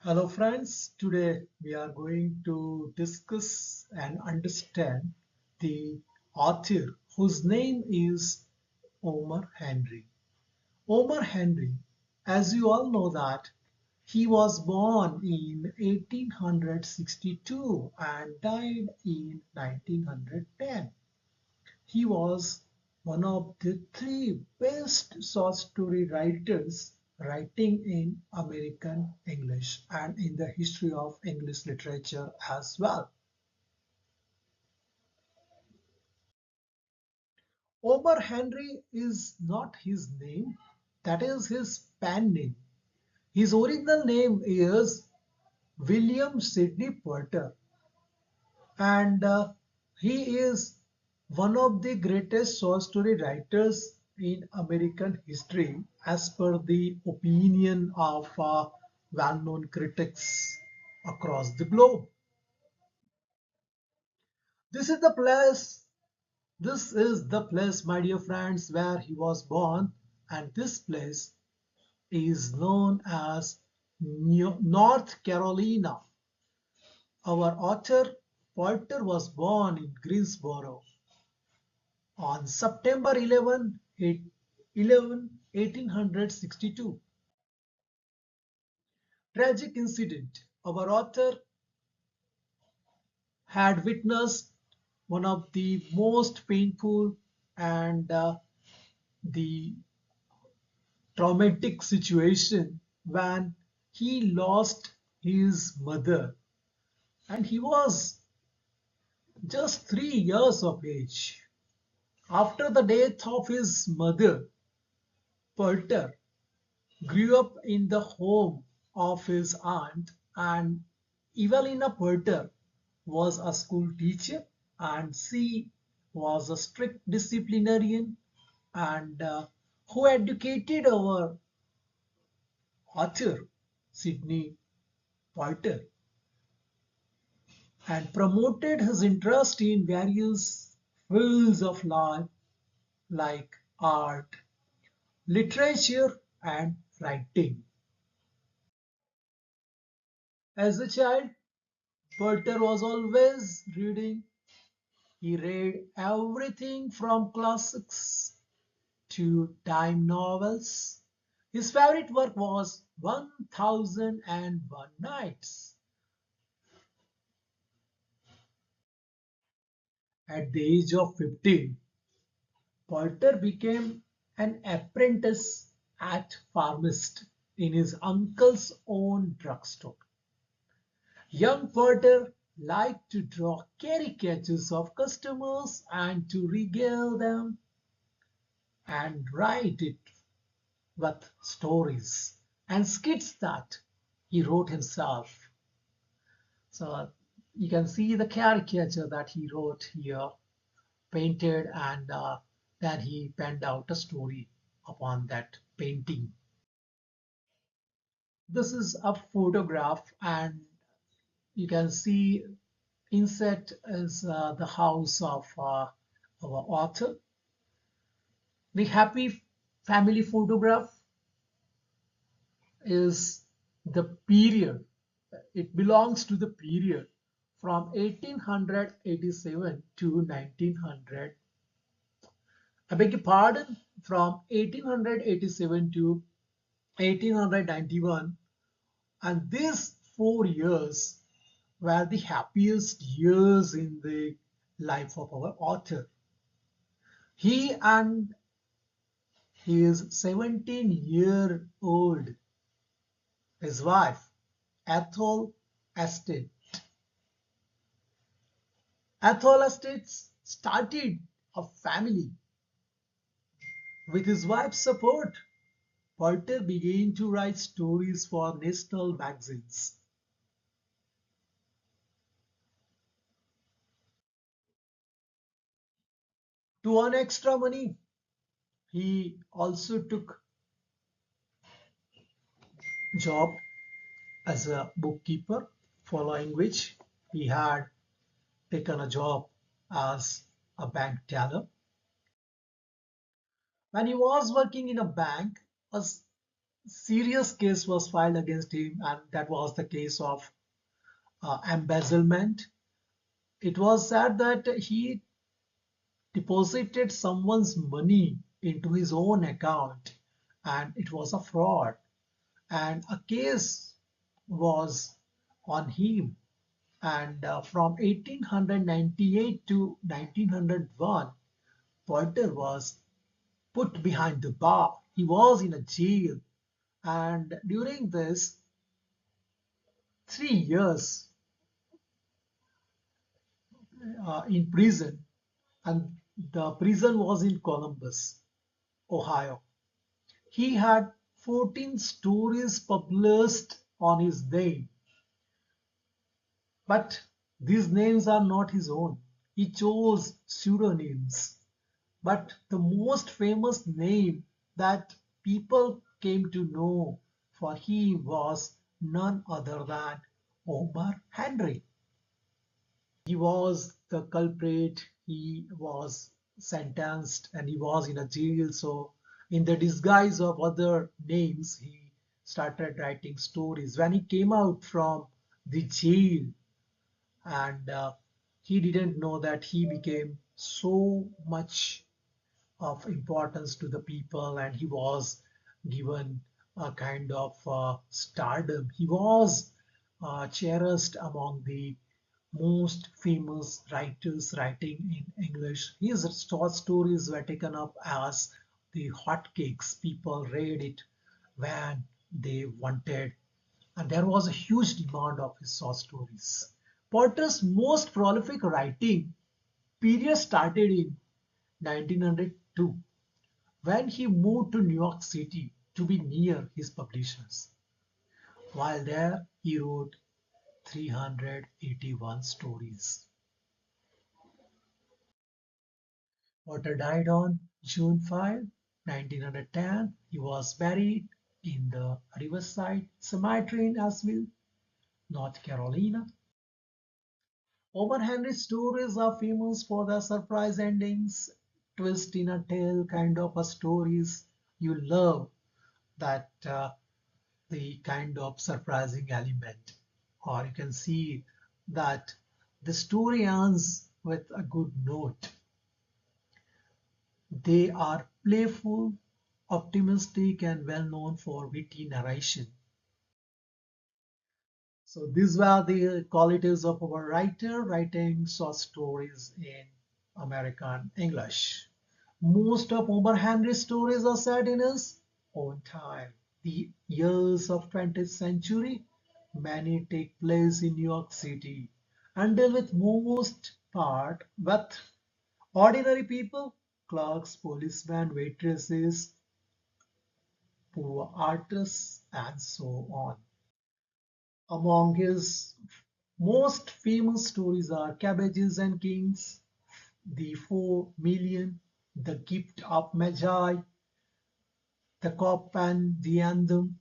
Hello friends, today we are going to discuss and understand the author whose name is O.Henry. O.Henry, as you all know that he was born in 1862 and died in 1910. He was one of the three best short story writers writing in American English and in the history of English literature as well. Omer Henry is not his name, that is his pen name. His original name is William Sidney Porter, and he is one of the greatest short story writers in American history, as per the opinion of well-known critics across the globe. This is the place, this is the place, my dear friends, where he was born, and this place is known as North Carolina. Our author Porter was born in Greensboro on September 11, 1862. Tragic incident. Our author had witnessed one of the most painful and the traumatic situation when he lost his mother, and he was just 3 years of age. After the death of his mother, Porter grew up in the home of his aunt, and Evelina Porter was a school teacher, and she was a strict disciplinarian and who educated our author Sidney Porter and promoted his interest in various fields of life like art, literature, and writing. As a child, Porter was always reading. He read everything from classics to time novels. His favorite work was 1001 Nights. At the age of 15, Porter became an apprentice at pharmacist in his uncle's own drugstore. Young Porter liked to draw caricatures of customers and to regale them and write it with stories and skits that he wrote himself. So you can see the caricature that he wrote here, painted, and then he penned out a story upon that painting. This is a photograph, and you can see inset is the house of our author. The happy family photograph is the period. It belongs to the period from 1887 to 1900. I beg your pardon, from 1887 to 1891. And these 4 years were the happiest years in the life of our author. He and his 17-year-old, his wife, Ethel Estate. Ethel Estates started a family. With his wife's support, Porter began to write stories for national magazines. To earn extra money, he also took job as a bookkeeper, following which he had taken a job as a bank teller. When he was working in a bank, a serious case was filed against him, and that was the case of embezzlement. It was said that he deposited someone's money into his own account, and it was a fraud, and a case was on him. And from 1898 to 1901, Pointer was put behind the bar. He was in a jail, and during this 3 years in prison, and the prison was in Columbus, Ohio. He had 14 stories published on his name, but these names are not his own. He chose pseudonyms. But the most famous name that people came to know for he was none other than O.Henry. He was the culprit. He was sentenced and he was in a jail. So, in the disguise of other names, he started writing stories. When he came out from the jail, and he didn't know that he became so much of importance to the people, and he was given a kind of stardom. He was cherished among the most famous writers writing in English. His short stories were taken up as the hotcakes. People read it when they wanted, and there was a huge demand of his short stories. Porter's most prolific writing period started in 1902 when he moved to New York City to be near his publishers. While there, he wrote 381 stories. Porter died on June 5, 1910. He was buried in the Riverside Cemetery in Asheville, North Carolina. O.Henry's stories are famous for their surprise endings, twist in a tale kind of a stories. You love that the kind of surprising element, or you can see that the story ends with a good note. They are playful, optimistic, and well known for witty narration. So these were the qualities of our writer writing short stories in American English. Most of O.Henry's stories are set in his own time. The years of 20th century, many take place in New York City and deal with most part with ordinary people, clerks, policemen, waitresses, poor artists, and so on. Among his most famous stories are Cabbages and Kings, The 4 Million, The Gift of Magi, The Cop and the Anthem,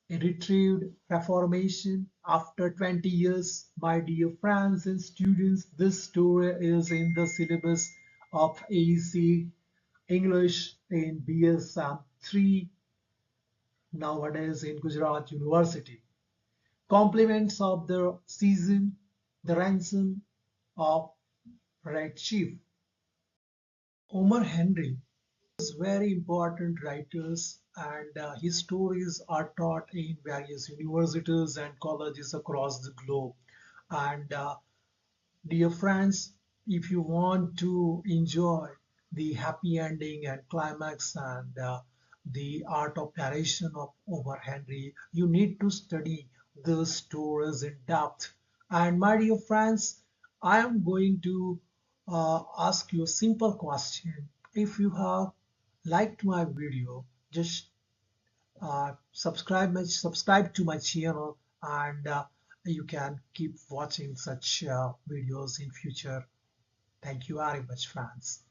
A Retrieved Reformation. After 20 years, my dear friends and students, this story is in the syllabus of AEC English in BSM 3 nowadays in Gujarat University. Compliments of the season, The Ransom of Red Chief. O.Henry is very important writers, and his stories are taught in various universities and colleges across the globe. And dear friends, if you want to enjoy the happy ending and climax and the art of narration of O.Henry, you need to study the stories in depth. And my dear friends, I am going to ask you a simple question. If you have liked my video, just subscribe to my channel, and you can keep watching such videos in future. Thank you very much, friends.